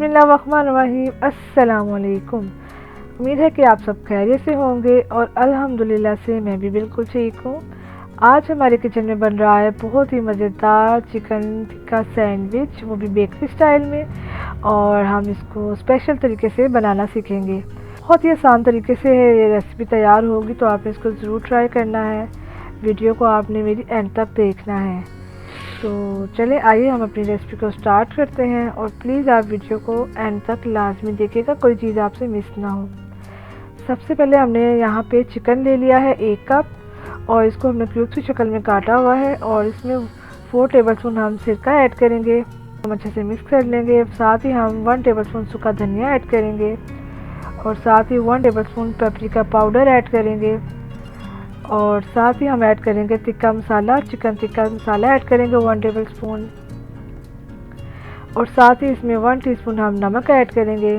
बिस्मिल्लाहिर्रहमानिर्रहीम। अस्सलाम वालेकुम। उम्मीद है कि आप सब खैरियत से होंगे और अल्हम्दुलिल्लाह से मैं भी बिल्कुल ठीक हूँ। आज हमारे किचन में बन रहा है बहुत ही मज़ेदार चिकन टिक्का सैंडविच, वो भी बेकरी स्टाइल में, और हम इसको स्पेशल तरीके से बनाना सीखेंगे। बहुत ही आसान तरीके से ये रेसिपी तैयार होगी, तो आपने इसको ज़रूर ट्राई करना है। वीडियो को आपने मेरी एंड तक देखना है। तो चले आइए हम अपनी रेसिपी को स्टार्ट करते हैं, और प्लीज़ आप वीडियो को एंड तक लाजमी देखिएगा, कोई चीज़ आपसे मिस ना हो। सबसे पहले हमने यहाँ पे चिकन ले लिया है 1 कप, और इसको हमने क्यूब्स की शक्ल में काटा हुआ है, और इसमें 4 टेबलस्पून हम सिरका ऐड करेंगे। हम अच्छे से मिक्स कर लेंगे। साथ ही हम 1 टेबलस्पून सूखा धनिया ऐड करेंगे, और साथ ही 1 टेबलस्पून पेपरिका पाउडर ऐड करेंगे, और साथ ही हम ऐड करेंगे टिक्का मसाला, चिकन टिक्का मसाला ऐड करेंगे 1 टेबलस्पून, और साथ ही इसमें 1 टीस्पून हम नमक ऐड करेंगे।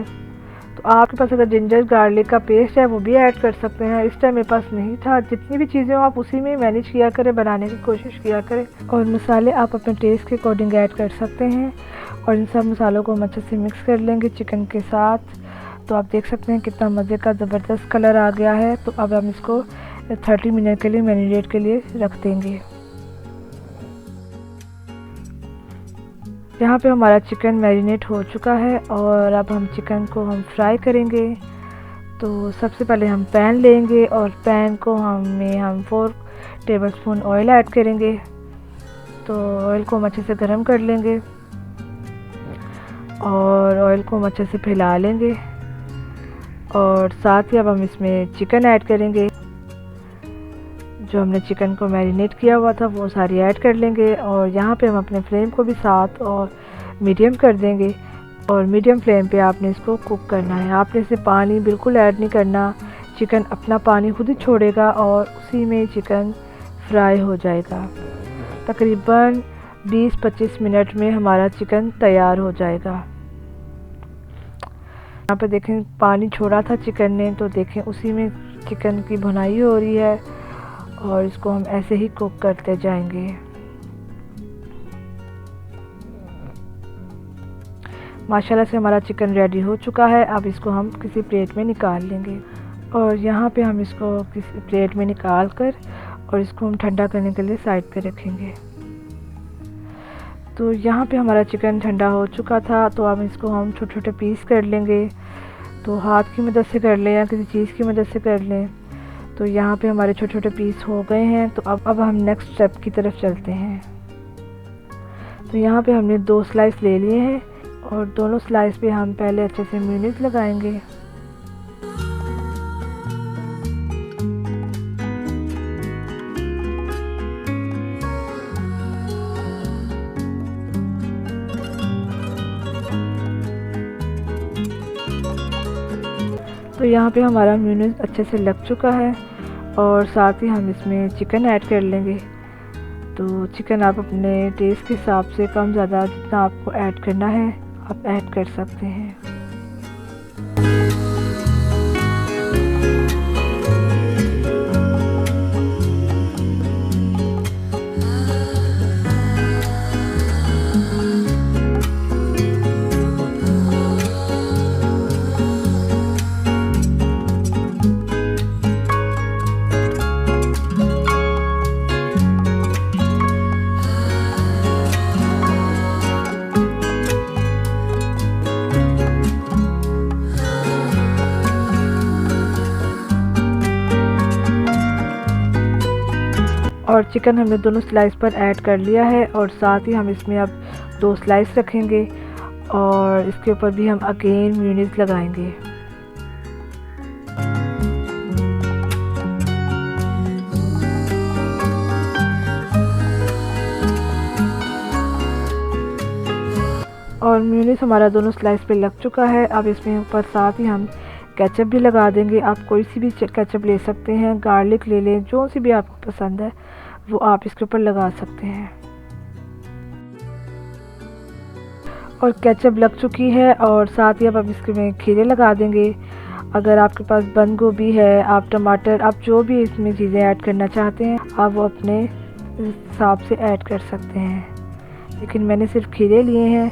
तो आपके पास अगर जिंजर गार्लिक का पेस्ट है वो भी ऐड कर सकते हैं। इस टाइम मेरे पास नहीं था। जितनी भी चीज़ें हो आप उसी में मैनेज किया करें, बनाने की कोशिश किया करें, और मसाले आप अपने टेस्ट के अकॉर्डिंग ऐड कर सकते हैं। और इन सब मसालों को हम अच्छे से मिक्स कर लेंगे चिकन के साथ। तो आप देख सकते हैं कितना मज़े का ज़बरदस्त कलर आ गया है। तो अब हम इसको 30 मिनट के लिए मैरिनेट के लिए रख देंगे। यहाँ पे हमारा चिकन मैरिनेट हो चुका है, और अब हम चिकन को हम फ्राई करेंगे। तो सबसे पहले हम पैन लेंगे, और पैन को हम 4 टेबलस्पून ऑयल ऐड करेंगे। तो ऑयल को हम अच्छे से गर्म कर लेंगे, और ऑयल को हम अच्छे से फैला लेंगे, और साथ ही अब हम इसमें चिकन ऐड करेंगे। जो हमने चिकन को मैरिनेट किया हुआ था वो सारी ऐड कर लेंगे, और यहाँ पे हम अपने फ्लेम को भी साथ और मीडियम कर देंगे, और मीडियम फ्लेम पे आपने इसको कुक करना है। आपने इसे पानी बिल्कुल ऐड नहीं करना। चिकन अपना पानी खुद ही छोड़ेगा, और उसी में चिकन फ्राई हो जाएगा। तकरीबन 20-25 मिनट में हमारा चिकन तैयार हो जाएगा। यहाँ पे देखें पानी छोड़ा था चिकन ने, तो देखें उसी में चिकन की भुनाई हो रही है, और इसको हम ऐसे ही कुक करते जाएंगे। माशाल्लाह से हमारा चिकन रेडी हो चुका है। अब इसको हम किसी प्लेट में निकाल लेंगे, और यहाँ पे हम इसको किसी प्लेट में निकाल कर और इसको हम ठंडा करने के लिए साइड पे रखेंगे। तो यहाँ पे हमारा चिकन ठंडा हो चुका था। तो अब इसको हम छोटे छोटे पीस कर लेंगे। तो हाथ की मदद से कर लें या किसी चीज़ की मदद से कर लें। तो यहाँ पे हमारे छोटे छोटे पीस हो गए हैं। तो अब हम नेक्स्ट स्टेप की तरफ चलते हैं। तो यहाँ पे हमने 2 स्लाइस ले लिए हैं, और दोनों स्लाइस पे हम पहले अच्छे से मेयोनीज लगाएंगे। तो यहाँ पे हमारा मेयोनीज अच्छे से लग चुका है, और साथ ही हम इसमें चिकन ऐड कर लेंगे। तो चिकन आप अपने टेस्ट के हिसाब से कम ज़्यादा जितना आपको ऐड करना है आप ऐड कर सकते हैं। और चिकन हमने दोनों स्लाइस पर ऐड कर लिया है, और साथ ही हम इसमें अब 2 स्लाइस रखेंगे, और इसके ऊपर भी हम अगेन मेयोनीज लगाएंगे। और मेयोनीज हमारा दोनों स्लाइस पे लग चुका है। अब इसमें ऊपर साथ ही हम केचप भी लगा देंगे। आप कोई सी भी केचप ले सकते हैं, गार्लिक ले लें, जो सी भी आपको पसंद है वो आप इसके ऊपर लगा सकते हैं। और केचप लग चुकी है, और साथ ही अब हम इसके में खीरे लगा देंगे। अगर आपके पास बंद गोभी है, आप टमाटर, आप जो भी इसमें चीज़ें ऐड करना चाहते हैं आप वो अपने हिसाब से ऐड कर सकते हैं, लेकिन मैंने सिर्फ खीरे लिए हैं।